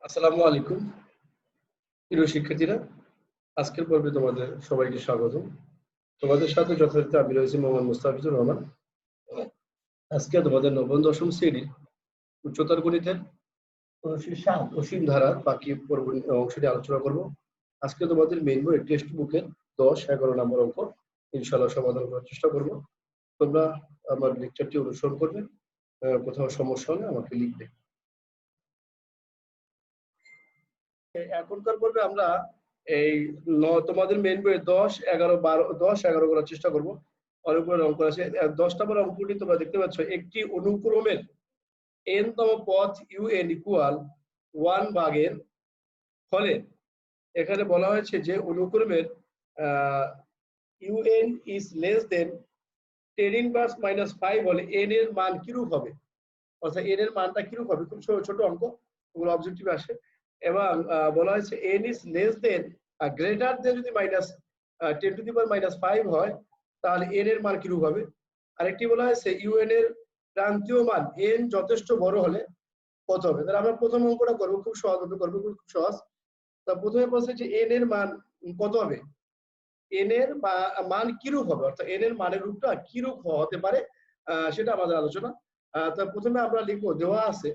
আসসালামু আলাইকুম প্রিয় শিক্ষার্থীরা, আজকের পর্বে তোমাদের সবাইকে স্বাগত। তোমাদের সাথে যথারীতি আমি রয়েছি মোহাম্মদ মুস্তাফিজুর রহমান। আজকে তোমাদের নবম দশম শ্রেণীর উচ্চতর গণিতের অসীম ধারার বাকি পর্ব অংশটি আলোচনা করব। আজকে তোমাদের মেইন বই টেক্সট বুকের 10-11 নম্বর অঙ্ক ইনশাআল্লাহ সমাধান করার চেষ্টা করব। তোমরা আমার লেকচারটি অনুসরণ করবে, কোথাও সমস্যা হলে আমাকে লিখবে। এখনকার পর্বে আমরা এই তোমাদের মেইন বইয়ে 10-11 করার চেষ্টা করব। অনেকগুলো অঙ্ক আছে। 10 নম্বর অঙ্কটি তোমরা দেখতে পাচ্ছ, একটি অনুক্রমের n তম পথ un ইকুয়াল 1 ভাগের ফলে এখানে বলা হয়েছে যে অনুক্রমের un is less than 10 inverse minus 5 হলে n এর মান কিরূপ হবে, অর্থাৎ n এর মানটা কিরূপ হবে। খুব ছোট অঙ্ক, ওগুলো অবজেক্টিভ আসে। এবং বলা হয়েছে n is less than greater than যদি -10 to the power -5 হয় তাহলে n এর মান কিরূপ হবে। আরেকটি বলা হয়েছে un এর প্রান্তীয় মান n যথেষ্ট বড় হলে কত হবে। তাহলে আমরা প্রথম অঙ্কটা করব, খুব সহজভাবে করব, খুব সহজ। তা প্রথমে বলছে যে n এর মান কত হবে, n এর মান কিরূপ হবে, অর্থাৎ n এর মানের রূপটা কিরূপ হতে পারে সেটা আমাদের আলোচনা। তা প্রথমে আমরা লিখবো, দেওয়া আছে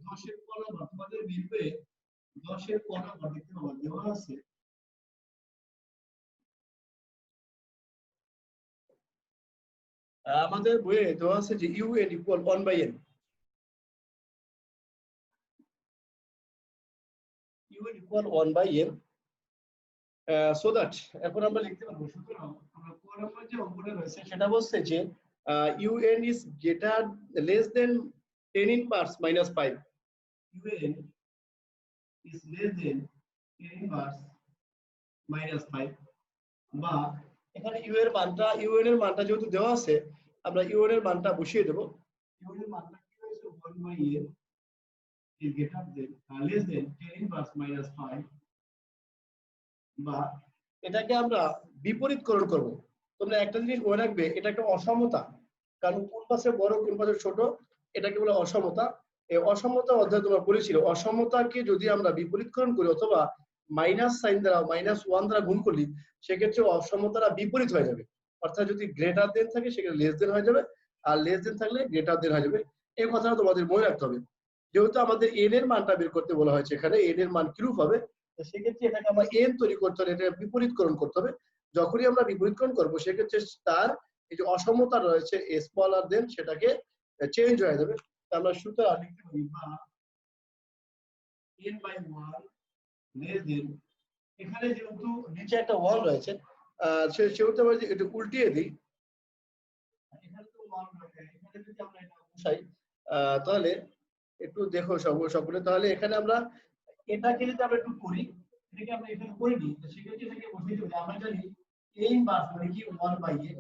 10 এর ক নম্বর, তোমাদের মিলবে 10 এর ক নম্বর দেখতে পাবো, দেওয়া আছে আমাদের বইয়ে দেওয়া আছে যে un equal 1/n, un equal 1/n, so that এখন আমরা লিখতে পারবো। সুতরাং আমরা ক নম্বর যে অঙ্কটা রয়েছে সেটা বলছে যে un is greater less than 10 inverse minus 5, un is less than 10 inverse minus 5, বা এখানে u এর মানটা, un এর মানটা যেহেতু দেওয়া আছে আমরা un এর মানটা বসিয়ে দেব। un এর মানটা কি হয়েছে, 1/n is greater than less than 10 inverse minus 5, বা এটাকে আমরা বিপরীতকরণ করব। তোমরা একটা জিনিস মনে রাখবে, এটা একটা অসমতা, কারণ কোন পাশে বড় কোন পাশে ছোট, এটাকে বলে অসমতা। এই অসমতা অধ্যায় তোমরা পড়েছিল, অসমতাকে যদি আমরা বিপরীতকরণ করি অথবা মাইনাস সাইন দ্বারা -1 দ্বারা গুণ করি, সেক্ষেত্রে অসমতাটা বিপরীত হয়ে যাবে। অর্থাৎ যদি গ্রেটার দেন থাকে সেক্ষেত্রে লেস দেন হয়ে যাবে, আর লেস দেন থাকলে গ্রেটার দেন হয়ে যাবে। এই কথাটা তোমাদের মনে রাখতে হবে। যেহেতু আমাদের n এর মানটা বের করতে বলা হয়েছে, এখানে n এর মান কিরূপ হবে, সেক্ষেত্রে এটাকে আমরা n তৈরি করতে হবে, এটা বিপরীতকরণ করতে হবে। যখনই আমরা বিপরীতকরণ করব সেক্ষেত্রে তার এই যে অসমতা রয়েছে স্মলার দেন সেটাকে চেঞ্জ হয়ে যাবে। আমরা সুতরাং লিখতে পারি বা n/1 লেস দেন, এখানে যেহেতু নিচে একটা 1 রয়েছে সেহেতু আমরা এটা উল্টিয়ে দিই, এখানে তো 1 রয়েছে, এখানে যদি আমরা এটা বসাই তাহলে একটু দেখো সকলে, তাহলে এখানে আমরা এটাকে যদি আমরা একটু করি, এটাকে আমরা এখানে করে দিই, তো সেক্ষেত্রে এটাকে বসিয়ে দেব। আমরা জানি a মাস মানে কি 1/n,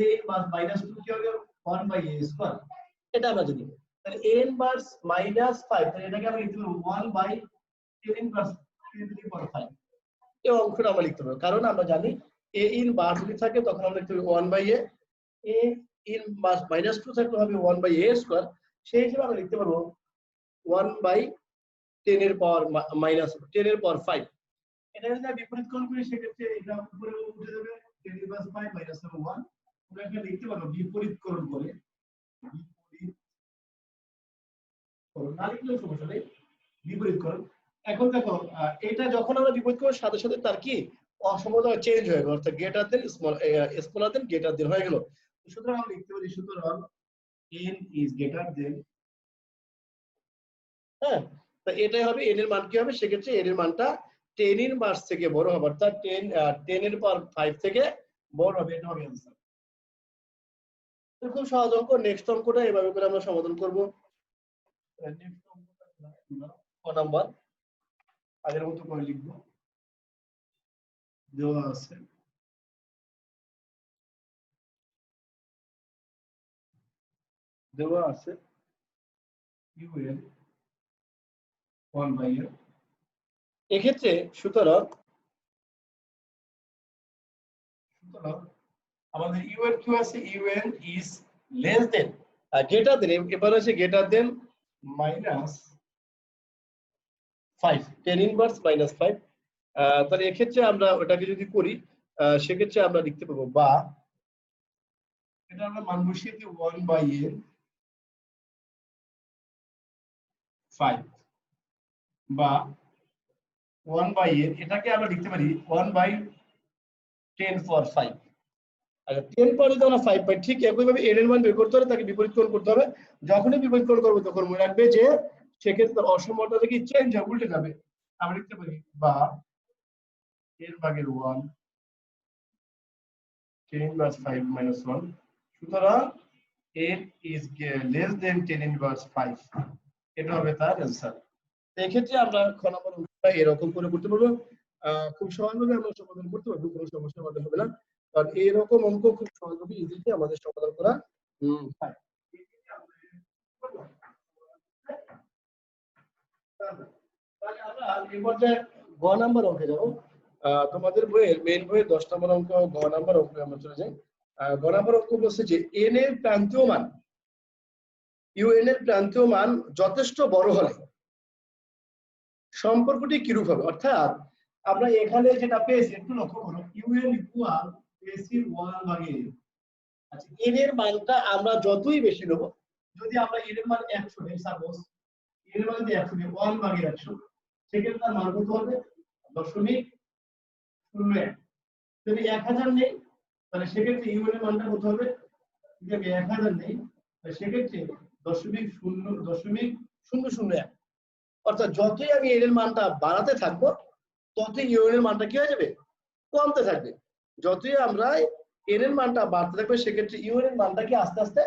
a মাস -2 কি হবে 1/a স্কয়ার, এটা আমরা জানি। তাহলে a মাস -5, তাহলে এটাকে আমরা লিখতে পারবো 1/10 প্লাস 10 to the power 5। এই অঙ্কটা আমরা লিখতে পারবো, কারণ আমরা জানি a ইন বার যদি থাকে তখন আমরা লিখতে পারবো 1/a, a ইন মাস -2 থাকলে হবে 1/a স্কয়ার। সেই হিসেবে আমরা লিখতে পারবো 1/10 এর পাওয়ার -10 এর পাওয়ার 5। এটা যদি আমরা বিপরীতকরণ করি সেক্ষেত্রে এটা উপরে উঠে যাবে 10 এর পাওয়ার 5 মাইনাস 1। আমরা এখানে লিখতে পারবো বিপরীতকরণ করে, বিপরীতকরণ না লিখলেও সমস্যা নেই, বিপরীতকরণ। এখন দেখো এটা যখন আমরা বিপরীত করার সাথে সাথে তার কি অসমতা চেঞ্জ হয়ে গেল, অর্থাৎ গ্রেটার দেন স্মলার দেন গ্রেটার দেন হয়ে গেল। সুতরাং আমরা লিখতে পারি, সুতরাং n is greater than, হ্যাঁ, তো এটাই হবে n এর মান কি হবে, সেক্ষেত্রে n এর মানটা 10 ইনভার্স থেকে বড় হবে, অর্থাৎ 10 এর পাওয়ার 5 থেকে বড় হবে, এটা হবে आंसर। তো খুব সহজ অঙ্ক। নেক্সট অঙ্কটা এভাবে করে আমরা সমাধান করব। নেক্সট অঙ্কটা ক নাম্বার, আগের মতো করে লিখব, দেওয়া আছে un 1/n, এক্ষেত্রে সুতরাং আমাদের un কি আছে, un is less than greater than, এবার আছে গ্রেটার দেন 5 10 ইনভার্স মাইনাস 5। তাহলে এক্ষেত্রে আমরা ওটাকে যদি করি সেক্ষেত্রে আমরা লিখতে পারবো বা এটা আমরা মান বসিয়ে দিই 1/n 5 বা 1/n এটাকে আমরা লিখতে পারি 1/10 for 5। আচ্ছা 10 পরে যদি আমরা 5 পাই ঠিক একইভাবে n এর মান বের করতে হলে তাকে বিপরীতকরণ করতে হবে। যখনই বিপরীতকরণ করবো তখন মনে রাখবে যে সেক্ষেত্রে অসমতা থেকে চেঞ্জ হবে, উল্টে যাবে। আমরা লিখতে পারি বা এর ভাগের 1 10 inverse 5 minus 1, সুতরাং n is less than 10 inverse 5, এটা হবে তার অ্যান্সার। এক্ষেত্রে আমরা খ নম্বর উত্তরটা এরকম করে করতে পারবো। খুব সহজভাবে আমরা সমাধান করতে পারবো, কোনো সমস্যা আমাদের হবে না, কারণ এরকম অঙ্ক খুব সহজভাবে ইজিলি আমাদের সমাধান করা হয়। তাহলে আমরা এই পর্যায়ে গ নাম্বার অঙ্কে যাবো। তোমাদের বইয়ের মেইন বইয়ের 10 নম্বর অঙ্ক গ নাম্বার অঙ্কে আমরা চলে যাই। গ নাম্বার অঙ্ক বলছে যে n এর প্রান্তীয় মান un এর প্রান্তীয় মান যথেষ্ট বড় হলে সম্পর্কটি কিরূপ হবে। অর্থাৎ আমরা এখানে যেটা পেয়েছি একটু লক্ষ্য করো, un ইকুয়াল পেয়েছি 1/n। আচ্ছা n এর মানটা আমরা যতই বেশি নেব, যদি আমরা n এর মান 100 নেই, সাপোজ n এর মান যদি 100 নেই 1/100, সেক্ষেত্রে তার মান কত হবে 0.01। যদি 1000 নেই তাহলে সেক্ষেত্রে un এর মানটা কত হবে, যদি 1000 নেই তাহলে সেক্ষেত্রে 0.001। অর্থাৎ যতই আমি n এর মানটা বাড়াতে থাকবো ততই un এর মানটা কি হয়ে যাবে, কমতে থাকবে। যতই আমরা n এর মানটা বাড়তে থাকবে সেক্ষেত্রে un এর মানটা কি আস্তে আস্তে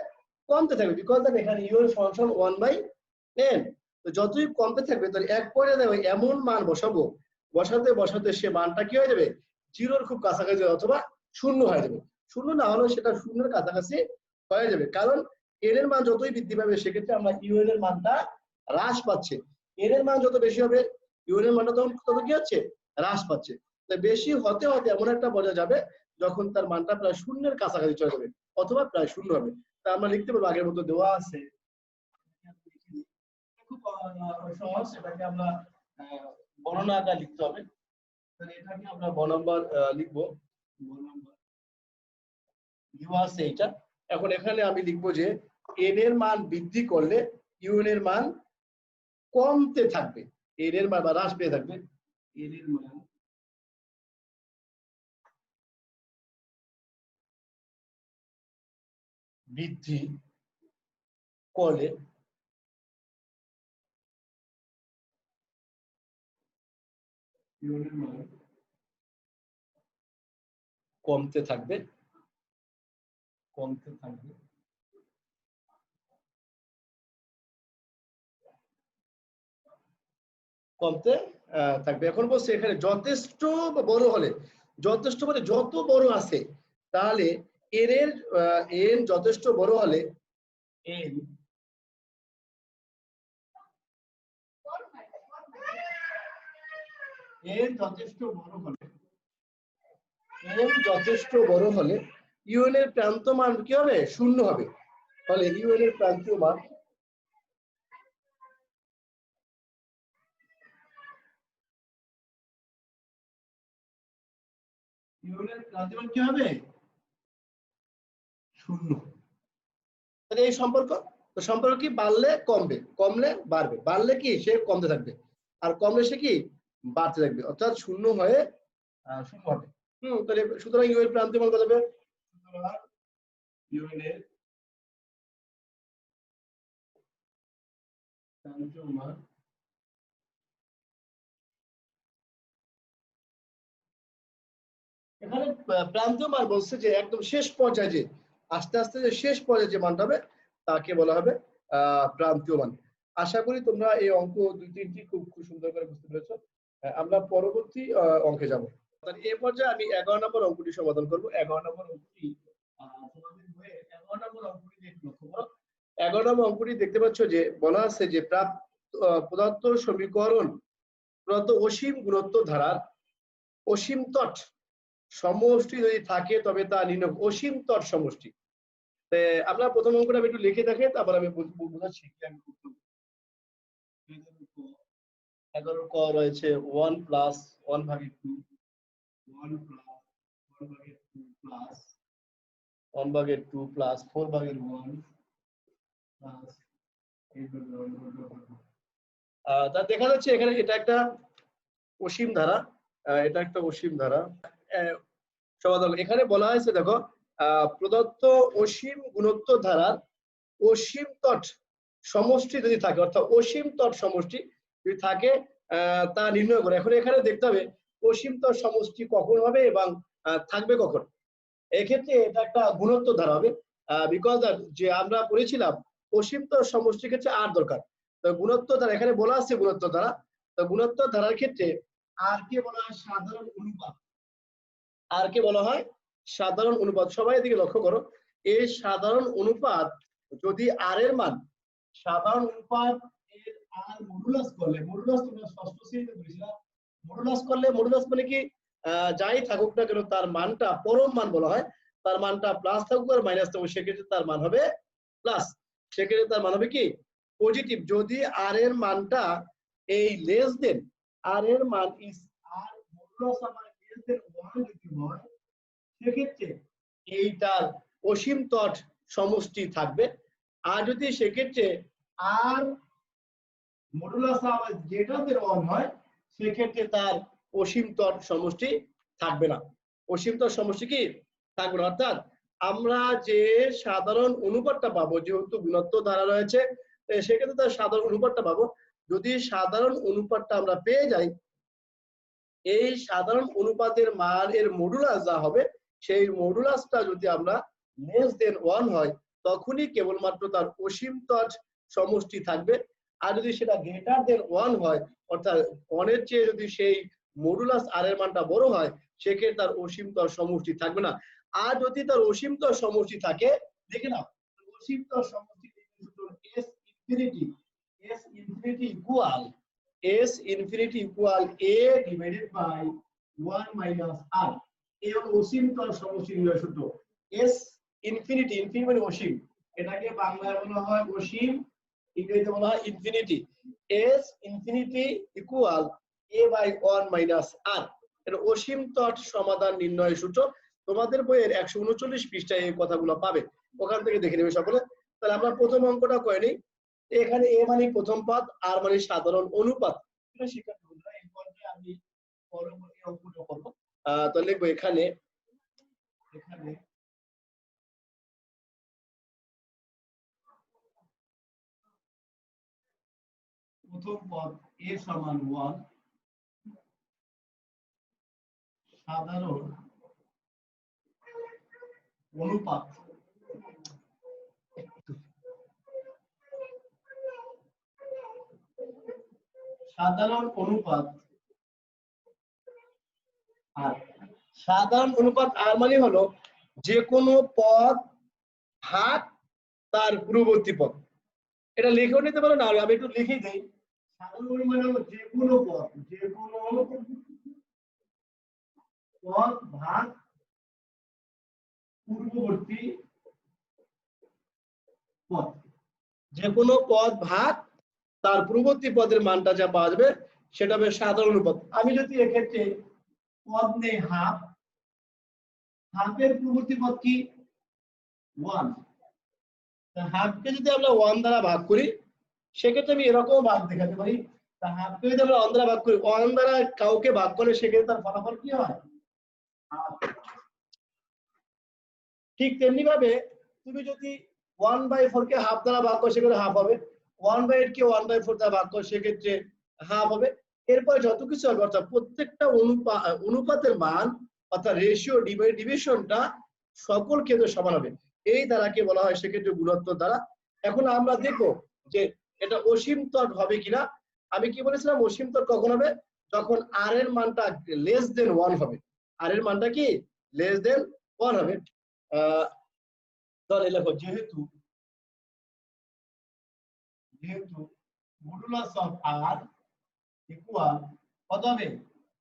কমতে থাকবে, বিকজ এখানে un সমান 1/n। তো যতই কমতে থাকবে তাহলে এক পর্যায়ে এমন মান বসাবো, বসাতে বসাতে সে মানটা কি হয়ে যাবে, জিরোর খুব কাছাকাছি অথবা শূন্য হয়ে যাবে। শূন্য না হলেও সেটা শূন্যের কাছাকাছি হয়ে যাবে, কারণ n এর মান যতই বৃদ্ধি পাবে সেক্ষেত্রে আমরা un এর মানটা হ্রাস পাচ্ছে। n এর মান যত বেশি হবে un এর মানটা তত কি হচ্ছে, হ্রাস পাচ্ছে। তাই বেশি হতে হতে এমন একটা পর্যায়ে যাবে যখন তার মানটা প্রায় শূন্যের কাছাকাছি চলে যাবে অথবা প্রায় শূন্য হবে। তা আমরা লিখতে পারবো আগের মতো দেওয়া আছে, খুব সহজ, এটাকে আমরা গণনা আকারে লিখতে হবে। তাহলে এটাকে আমরা গ নাম্বার লিখবো, গ নাম্বার দেওয়া আছে এটা। এখন এখানে আমি লিখবো যে n এর মান বৃদ্ধি করলে un এর মান কমতে থাকবে, n এর মান বা হ্রাস পেয়ে থাকবে। n এর মান বৃদ্ধি করলে un এর মান কমতে থাকবে, কমতে থাকবে। কমতে থাকবে। এখন বলছে এখানে যথেষ্ট বড় হলে, যথেষ্ট মানে যত বড় আছে, তাহলে n যথেষ্ট বড় হলে n যথেষ্ট বড় হলে n যথেষ্ট বড় হলে un এর প্রান্ত মান কি হবে, শূন্য হবে। ফলে un এর প্রান্তীয় মান কি হবে, শূন্য। তাহলে এই সম্পর্ক, তো সম্পর্ক কি, বাড়লে কমবে, কমলে বাড়বে, বাড়লে কি সে কমতে থাকবে, আর কমলে সে কি বাড়তে থাকবে, অর্থাৎ শূন্য হয়ে শূন্য হবে। তাহলে সুতরাং ইউ এর প্রান্তীয় মান কত হবে, সুতরাং ইউ এর প্রান্তীয় মান এখানে প্রান্তীয় মান বলছে যে একদম শেষ পর্যায়ে, যে আস্তে আস্তে যে শেষ পর্যায়ে যে মানটা হবে তাকে বলা হবে প্রান্তীয় মান। আশা করি তোমরা এই অঙ্ক 2-3টি খুব সুন্দর করে বুঝতে পেরেছো। আমরা পরবর্তী অঙ্কে যাব। এই পর্যায়ে আমি 11 নম্বর অঙ্কটি সমাধান করব। 11 নম্বর অঙ্কটি তোমাদের বইয়ে 11 নম্বর অঙ্কটি দেখতে লক্ষ্য করো। 11 নম্বর অঙ্কটি দেখতে পাচ্ছ যে বলা আছে যে প্রদত্ত সমীকরণ প্রদত্ত অসীম গুণোত্তর ধারার অসীম তট সমষ্টি যদি থাকে তবে তা নির্ণয়, অসীম তট সমষ্টি। আমরা প্রথম অঙ্কটা একটু লিখে দেখে তারপর আমি বোঝাচ্ছি কি আমি 11 ক রয়েছে 1 প্লাস 1 ভাগে 2 1 প্লাস 1 ভাগে 2 প্লাস 1 ভাগে 2 প্লাস 4 ভাগে 1 প্লাস 8 ভাগে 1। তা দেখা যাচ্ছে এখানে এটা একটা অসীম ধারা, এটা একটা অসীম ধারা। সমাধান এখানে বলা হয়েছে দেখো প্রদত্ত অসীম গুণোত্তর ধারার অসীম তট সমষ্টি যদি থাকে, অর্থাৎ অসীম তট সমষ্টি যদি থাকে তা নির্ণয় করে। এখন এখানে দেখতে হবে অসীম তট সমষ্টি কখন হবে এবং থাকবে কখন। এক্ষেত্রে এটা একটা গুণোত্তর ধারা হবে, বিকজ যে আমরা পড়েছিলাম অসীম তট সমষ্টির ক্ষেত্রে আর দরকার। তো গুণোত্তর ধারা এখানে বলা আছে গুণোত্তর ধারা। তো গুণোত্তর ধারার ক্ষেত্রে আর কে বলা হয় সাধারণ অনুপাত। আর কে বলা হয় সাধারণ অনুপাত। সবাই এদিকে লক্ষ্য করো, এই সাধারণ অনুপাত যদি আর এর মান সাধারণ অনুপাত এর আর মডুলাস করলে, মডুলাস তোমরা ষষ্ঠ শ্রেণীতে পড়েছিলাম, মডুলাস করলে, মডুলাস মানে কি যাই থাকুক না কেন তার মানটা পরম মান বলা হয়, তার মানটা প্লাস থাকুক আর মাইনাস থাকুক সেক্ষেত্রে তার মান হবে প্লাস, সেক্ষেত্রে তার মান হবে কি পজিটিভ। যদি আর এর মানটা এই লেস দেন, আর এর মান ইজ আর মডুলাস আমার লেস দেন 1 যদি হয় সেক্ষেত্রে এইটার অসীম তট সমষ্টি থাকবে। আর যদি সেক্ষেত্রে আর মডুলাস আবার গ্রেটার দেন 1 হয় সেক্ষেত্রে তার অসীম তট সমষ্টি থাকবে না। অসীম তট সমষ্টি কি থাকবে না। অর্থাৎ আমরা যে সাধারণ অনুপাতটা পাবো, যেহেতু গুণোত্তর ধারা রয়েছে সেক্ষেত্রে তার সাধারণ অনুপাতটা পাবো। যদি সাধারণ অনুপাতটা আমরা পেয়ে যাই, এই সাধারণ অনুপাতের মান এর মডুলাস যা হবে সেই মডুলাসটা যদি আমরা লেস দেন 1 হয় তখনই কেবলমাত্র তার অসীম তট সমষ্টি থাকবে। আর যদি সেটা গ্রেটার দেন 1 হয়, অর্থাৎ 1 এর চেয়ে যদি সেই মডুলাস আর এর মানটা বড় হয় সেক্ষেত্রে তার অসীম তট সমষ্টি থাকবে না। আর যদি তার অসীম তট সমষ্টি থাকে, দেখে নাও অসীম তট সমষ্টি S infinity, S infinity equal S infinity equal A divided by 1 minus R. এই হলো অসীম তল সমষ্টি নির্ণয় সূত্র। S infinity, infinity মানে অসীম, এটাকে বাংলায় বলা হয় অসীম, ইংরেজিতে বলা হয় infinity. S infinity equal A by 1 minus R. এটা অসীম তট সমাধান নির্ণয় সূত্র। তোমাদের বইয়ের 139 পৃষ্ঠায় এই কথাগুলো পাবে, ওখান থেকে দেখে নেবে সকলে। তাহলে আমরা প্রথম অঙ্কটা করে নিই। এখানে এ মানে প্রথম পদ, আর মানে সাধারণ অনুপাত। শিক্ষার্থী বন্ধুরা এই পর্যায়ে আমি পরবর্তী অঙ্কটা করব। তো লিখবো এখানে, এখানে প্রথম পদ a সমান 1 সাধারণ অনুপাত, সাধারণ অনুপাত আর, সাধারণ অনুপাত আর মানে হলো যে কোনো পদ ভাগ তার পূর্ববর্তী পদ। এটা লিখেও নিতে পারো না, আমি একটু লিখে দেই। সাধারণ অনুপাত হলো যে কোনো পদ, যে কোনো পদ ভাগ পূর্ববর্তী পদ, যে কোনো পদ ভাগ তার পূর্ববর্তী পদের মানটা যা পাওয়া যাবে সেটা হবে সাধারণ অনুপাত। আমি যদি এক্ষেত্রে পদ নেই হাফ, হাফের পূর্ববর্তী পদ কি 1, হাফকে যদি আমরা 1 দ্বারা ভাগ করি সেক্ষেত্রে আমি এরকম ভাগ দেখাতে পারি। হাফকে যদি আমরা 1 দ্বারা ভাগ করি, 1 দ্বারা কাউকে ভাগ করলে সেক্ষেত্রে তার ফলাফল কি হয় হাফ। ঠিক তেমনি ভাবে তুমি যদি 1/4 কে হাফ দ্বারা ভাগ করো সেক্ষেত্রে হাফ হবে, 1/8 কে 1/4 দ্বারা ভাগ করো সেক্ষেত্রে হাফ হবে। এরপর যত কিছু হবে, অর্থাৎ প্রত্যেকটা অনুপাতের মান অর্থাৎ রেশিও ডিভিশনটা সকল ক্ষেত্রে সমান হবে। এই ধারাকে বলা হয় সেক্ষেত্রে গুণোত্তর ধারা। এখন আমরা দেখবো যে এটা অসীম তট হবে কিনা। আমি কি বলেছিলাম অসীম তট কখন হবে, যখন আর এর মানটা লেস দেন 1 হবে। আর এর মানটা কি লেস দেন 1 হবে। তাহলে লেখো যেহেতু মডুলাস অফ আর ইকুয়াল কত হবে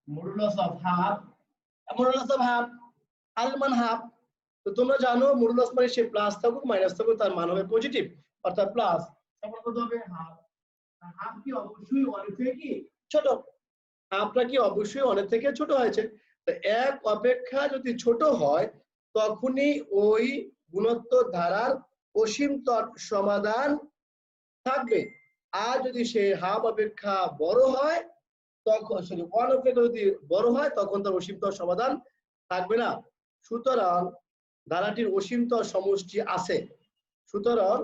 modulus of half, modulus of half r এর মান হাফ। তো তোমরা জানো মডুলাস মানে সে প্লাস থাকুক মাইনাস থাকুক তার মান হবে পজিটিভ, অর্থাৎ প্লাস, তারপর কত হবে হাফ। হাফ কি অবশ্যই 1 থেকে কি ছোট। হাফটা কি অবশ্যই অনেক থেকে ছোট হয়েছে। তো এক অপেক্ষা যদি ছোট হয় তখনই ওই গুণোত্তর ধারার অসীম তট সমাধান থাকবে। আর যদি সে হাফ অপেক্ষা বড় হয় তখন সরি ওয়ান অপেক্ষা যদি বড় হয় তখন তার অসীমতর সমাধান থাকবে না। সুতরাং ধারাটির অসীমতর সমষ্টি আছে। সুতরাং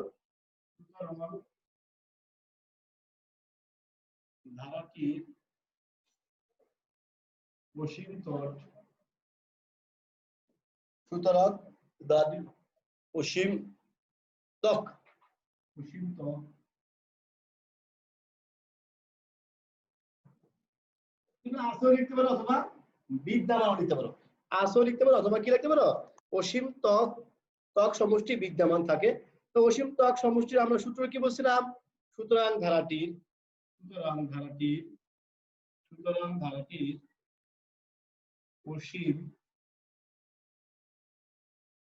ধারাটির অসীমতর সুতরাং ধারাটির অসীমতক তুমি আসল লিখতে পারো অথবা বিদ্যমান লিখতে পারো। আসল লিখতে পারো অথবা কি লিখতে পারো অসীম ত্বক ত্বক সমষ্টি বিদ্যমান থাকে। তো অসীম ত্বক সমষ্টির আমরা সূত্র কি বলছিলাম? সুতরাং ধারাটির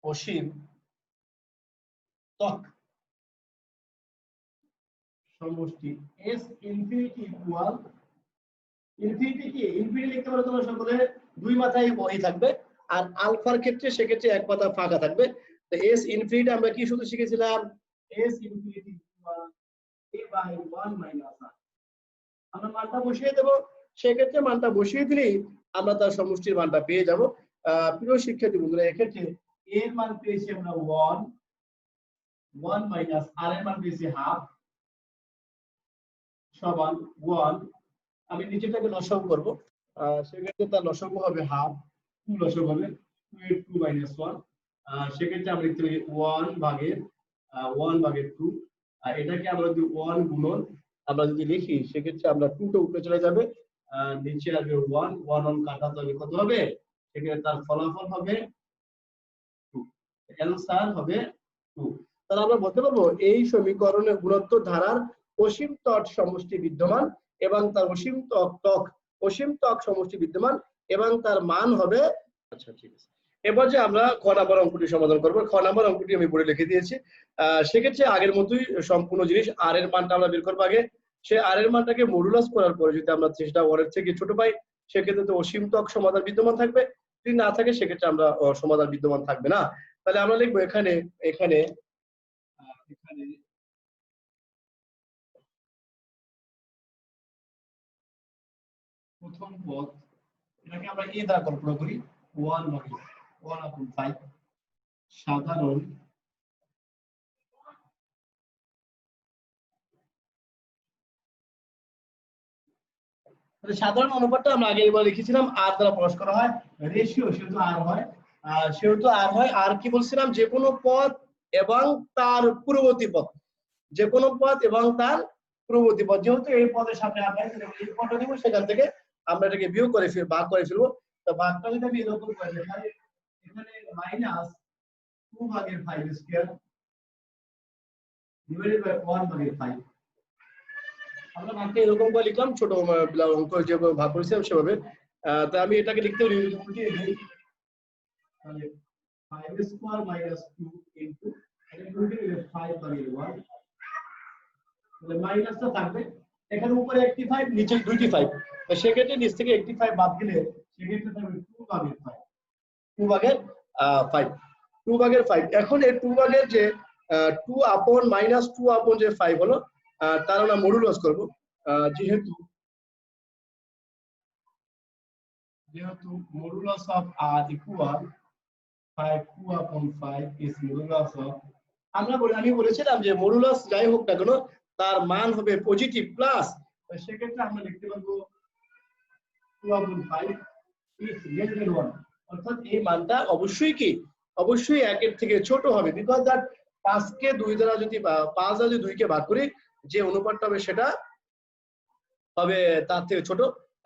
অসীম ত্বক সমষ্টি এস ইনফিনিটি ইকুয়াল ইনফিনিটি কি ইনফিনিটি লিখতে পারো তোমরা সকলে দুই মাথায় বই থাকবে আর আলফার ক্ষেত্রে সেক্ষেত্রে এক পাতা ফাঁকা থাকবে। তো এস ইনফিনিটি আমরা কি সূত্র শিখেছিলাম? S infinity equal a by 1 minus r। আমরা মানটা বসিয়ে দেব, সেক্ষেত্রে মানটা বসিয়ে দিলেই আমরা তার সমষ্টির মানটা পেয়ে যাব। প্রিয় শিক্ষার্থী বন্ধুরা এক্ষেত্রে এর মান পেয়েছি আমরা 1 মাইনাস r এর মান পেয়েছি হাফ সমান 1। আমি নিচেটাকে লসাগু করব, সেক্ষেত্রে তার লসাগু হবে হাফ, 2 লসাগু হবে 2 এর 2 মাইনাস 1। সেক্ষেত্রে আমরা লিখতে পারি 1 ভাগের 2। আর এটাকে আমরা যদি 1 গুণন আমরা যদি লিখি সেক্ষেত্রে আমরা 2 টা উপরে চলে যাবে, নিচে আসবে 1 1 কাটা তবে কত হবে? সেক্ষেত্রে তার ফলাফল হবে 2, অ্যানসার হবে 2। তাহলে আমরা বলতে পারবো এই সমীকরণের গুণোত্তর ধারার অসীম তট সমষ্টি বিদ্যমান এবং তার অসীম ত্বক সমষ্টি বিদ্যমান এবং তার মান হবে। আচ্ছা ঠিক আছে, এবার যে আমরা খ নাম্বার অঙ্কটি সমাধান করব। খ নাম্বার অঙ্কটি আমি বলে লিখে দিয়েছি। সেক্ষেত্রে আগের মতোই সম্পূর্ণ জিনিস আর এর মানটা আমরা বের করবো আগে। সে আর এর মানটাকে মডুলাস করার পরে যদি আমরা সেটা 1 এর থেকে ছোট পাই সেক্ষেত্রে তো অসীম ত্বক সমাধান বিদ্যমান থাকবে, যদি না থাকে সেক্ষেত্রে আমরা সমাধান বিদ্যমান থাকবে না। তাহলে আমরা লিখবো এখানে এখানে প্রথম পদ এটাকে আমরা এ দ্বারা কল্পনা করি 1/5 সাধারণ সাধারণ অনুপাতটা আমরা আগে এবার লিখেছিলাম আর দ্বারা প্রকাশ করা হয়, রেশিও সেহেতু আর হয়। আর কি বলছিলাম? যে কোনো পদ এবং তার পূর্ববর্তী পদ, যে কোনো পদ এবং তার পূর্ববর্তী পদ। যেহেতু এই পদের সামনে আমরা এই পদটা দিব সেখান থেকে আমরা এটাকে বিয়োগ করে ভাগ করে ফেলবো। তো ভাগটা যদি আমি এরকম করে দেখাই, এখানে মাইনাস 2/5 স্কয়ার ডিভাইডেড বাই 1/5। আমরা ভাগটা এরকম করে লিখলাম, ছোট অঙ্ক যেভাবে ভাগ করেছিলাম সেভাবে। তো আমি এটাকে লিখতে পারি উল্টিয়ে দিই, তাহলে 5 স্কয়ার মাইনাস 2 ইনটু এটা উল্টিয়ে দিলে 5/1, তাহলে মাইনাসটা থাকবে। এখানে উপরে একটি 5 নিচে দুইটি 5, তো সেক্ষেত্রে নিচ থেকে একটি 5 বাদ দিলে সেক্ষেত্রে থাকবে 2/5। এখন এই 2 যে 2 আপন মাইনাস 2 আপন যে 5 হলো তার আমরা মডুলাস করব। যেহেতু মডুলাস অফ r ইকুয়াল 5 2 আপন 5 ইজ মডুলাস অফ, আমি বলেছিলাম যে মডুলাস যাই হোক না কেন তার মান হবে পজিটিভ প্লাস, সেক্ষেত্রে আমরা লিখতে পারবো 2/5 ইজ গ্রেটার দ্যান 1। অর্থাৎ এই মানটা অবশ্যই কি অবশ্যই 1 এর থেকে ছোট হবে, বিকজ দ্যাট 5 কে 2 দ্বারা যদি 5 দ্বারা যদি 2 কে ভাগ করি যে অনুপাতটা হবে সেটা হবে তার থেকে ছোট।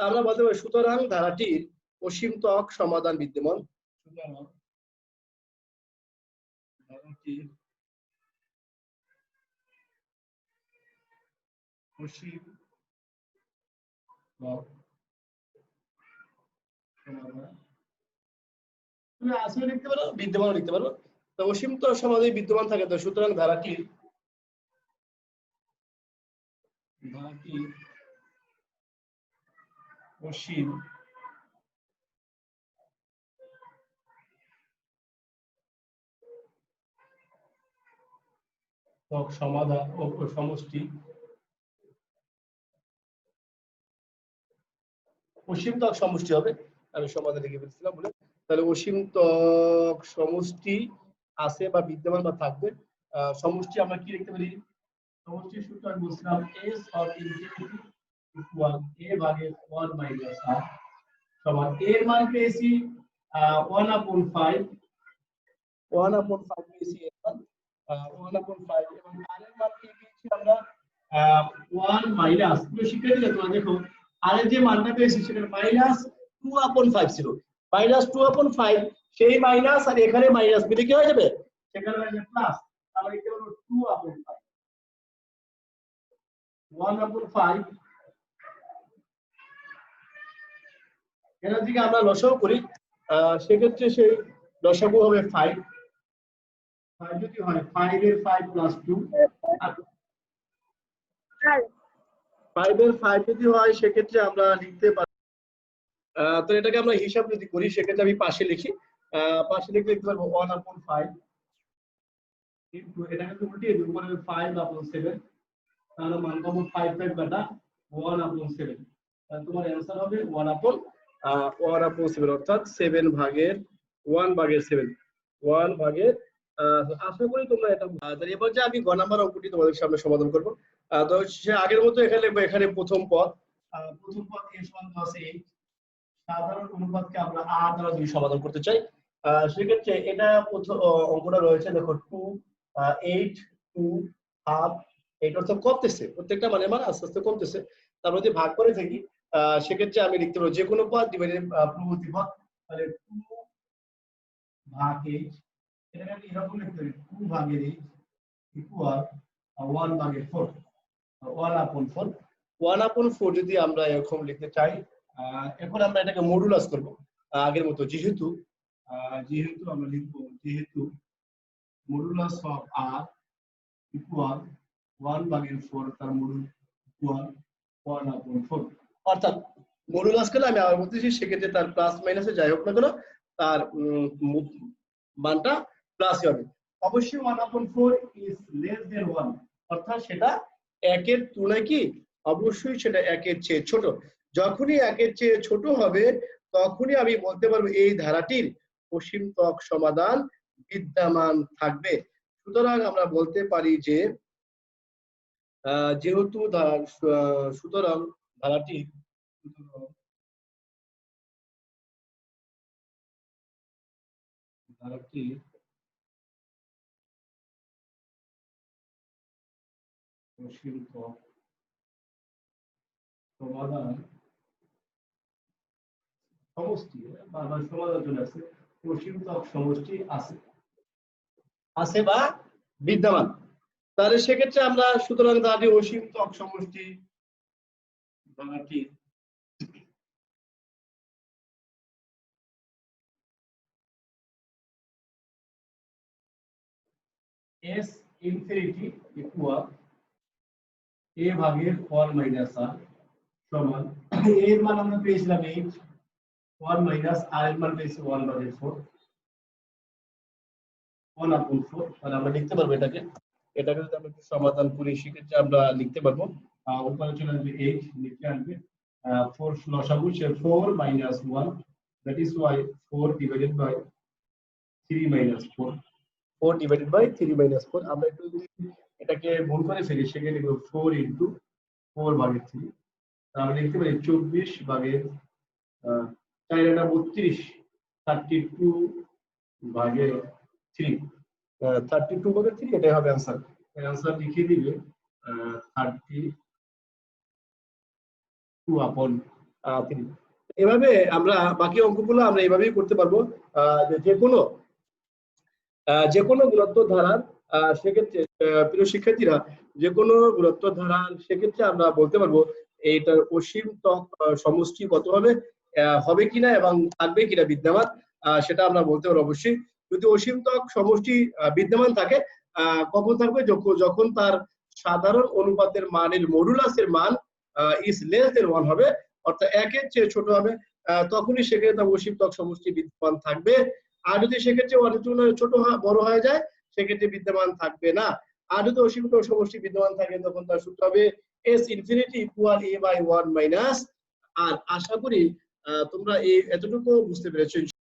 আমরা বলতে পারি সুতরাং ধারাটির অসীম ত্বক সমাধান বিদ্যমান। সুতরাং ধারাটির অসীম ত্বক সমাধান তুমি আসলে লিখতে পারো বিদ্যমান লিখতে পারো। তো অসীম ত্বক সমাধান বিদ্যমান থাকে, তো সুতরাং ধারাটির অসীম সমাধান ও সমষ্টি অসীম ত্বক সমষ্টি হবে, আমি সমাধান লিখে ফেলছিলাম বলে। তাহলে অসীম ত্বক সমষ্টি আছে বা বিদ্যমান বা থাকবে। সমষ্টি আমরা কি লিখতে পারি? সমষ্টির সূত্র আমি বলছিলাম s of infinity equal a ভাগে 1 মাইনাস r সমান a এর মান পেয়েছি 1/5 1/5 পেয়েছি এর মান 1/5 এবং r এর মান কি পেয়েছি আমরা 1 মাইনাস। প্রিয় শিক্ষার্থীরা তোমরা দেখো r এর যে মানটা পেয়েছি সেটা মাইনাস 2/5 ছিল, মাইনাস 2/5 সেই মাইনাস আর এখানে মাইনাস মিলে কি হয়ে যাবে, সেখানে হয়ে যাবে প্লাস। তাহলে এটা হলো 2/5 1/5 এখান থেকে আমরা লসাগু করি, সেক্ষেত্রে সেই লসাগু হবে 5 যদি হয় 5 এর 5 প্লাস 2 5 এর 5 যদি হয় সেক্ষেত্রে আমরা লিখতে পারি, তো এটাকে আমরা হিসাব যদি করি সেক্ষেত্রে আমি পাশে লিখি, পাশে লিখলে লিখতে পারবো 1/5 কিন্তু এটাকে তো উল্টিয়ে দেব, উপরে 5/7 তাহলে মান পাবো 5 কাটা 1/7, তোমার অ্যানসার হবে 1/7 অর্থাৎ 7 ভাগের 1/7 আশা করি তোমরা এটা। এবার যে আমি গ নাম্বার অঙ্কটি তোমাদের সামনে সমাধান করব, তো সে আগের মতো এখানে লিখবো, এখানে প্রথম পদ a সমান আছে 8, সাধারণ অনুপাতকে আমরা r দ্বারা যদি সমাধান করতে চাই সেক্ষেত্রে এটা প্রথম অঙ্কটা রয়েছে দেখো 2 8 2 হাফ, এটা তো কমতেছে, প্রত্যেকটা মানে আস্তে আস্তে কমতেছে। তারপর যদি ভাগ করে থাকি সেক্ষেত্রে আমি লিখতে পারবো যে কোনো পদ ডিভাইডেড পূর্ববর্তী পদ, তাহলে 2 ভাগ 8 এটাকে আমি এরকম লিখতে পারি 2 ভাগের 8 ইকুয়াল 1 ভাগের 4 1/4 যদি আমরা এরকম লিখতে চাই। এখন আমরা এটাকে মডুলাস করব আগের মতো, যেহেতু আমরা লিখবো যেহেতু মডুলাস অফ r ইকুয়াল 1/4 তার মডুল ইকুয়াল 1/4, অর্থাৎ মডুলাস করলে আমি আবার বলতেছি সেক্ষেত্রে তার প্লাস মাইনাসে যাই হোক না কেন তার মানটা প্লাস হবে। অবশ্যই 1/4 ইজ লেস দেন 1, অর্থাৎ সেটা 1 এর তুলনায় কি অবশ্যই সেটা 1 এর চেয়ে ছোট। যখনই 1 এর চেয়ে ছোট হবে তখনই আমি বলতে পারবো এই ধারাটির অসীম ত্বক সমাধান বিদ্যমান থাকবে। সুতরাং আমরা বলতে পারি যে যেহেতু সুতরাং ধারাটি অসীম ত্বক সমাধান সমষ্টি বা সমাধান চলে আসে, অসীম ত্বক সমষ্টি আছে বা বিদ্যমান, তাহলে সেক্ষেত্রে আমরা সুতরাং ধারাটি অসীম ত্বক সমষ্টি ধারাটি s ইনফিনিটি ইকুয়াল a ভাগের 1 মাইনাস r সমান a এর মান আমরা পেয়েছিলাম 8, 1 মাইনাস r এর মান পেয়েছি 1/4 1/4, তাহলে আমরা লিখতে পারবো এটাকে যদি আমরা একটু সমাধান করি সেক্ষেত্রে আমরা লিখতে পারবো উপরে চলে আসবে 8 নিচে আসবে 4 লসাগু 4 minus 1, that is why 4 divided by 3 minus 4 divided by 3 minus 4, আমরা একটু যদি এটাকে গুণ করে ফেলি সেখানে লিখব 4 into 4 ভাগের 3, তাহলে লিখতে পারি 24 ভাগের 4 এটা 32 32 ভাগের 3 32 ভাগের 3 এটাই হবে आंसर। आंसर লিখে দিবে 32/3। এভাবে আমরা বাকি অঙ্কগুলো আমরা এভাবেই করতে পারবো, যে কোনো গুণোত্তর ধারার সেক্ষেত্রে প্রিয় শিক্ষার্থীরা যে কোনো গুণোত্তর ধারার সেক্ষেত্রে আমরা বলতে পারবো এইটার অসীম ত্বক সমষ্টি কত হবে কিনা এবং থাকবে কিনা বিদ্যমান, সেটা আমরা বলতে পারবো অবশ্যই। যদি অসীম ত্বক সমষ্টি বিদ্যমান থাকে কখন থাকবে, যখন তার সাধারণ অনুপাতের মানের মডুলাসের মান ইজ লেস দেন 1 হবে, অর্থাৎ 1 এর চেয়ে ছোট হবে তখনই সেক্ষেত্রে অসীমতক সমষ্টি বিদ্যমান থাকবে। আর যদি সেক্ষেত্রে 1 এর তুলনায় ছোট বড় হয়ে যায় সেক্ষেত্রে বিদ্যমান থাকবে না। আর যদি অসীমতক সমষ্টি বিদ্যমান থাকে তখন তার সূত্র হবে s infinity equal a by 1 minus r. আশা করি তোমরা এই এতটুকু বুঝতে পেরেছো।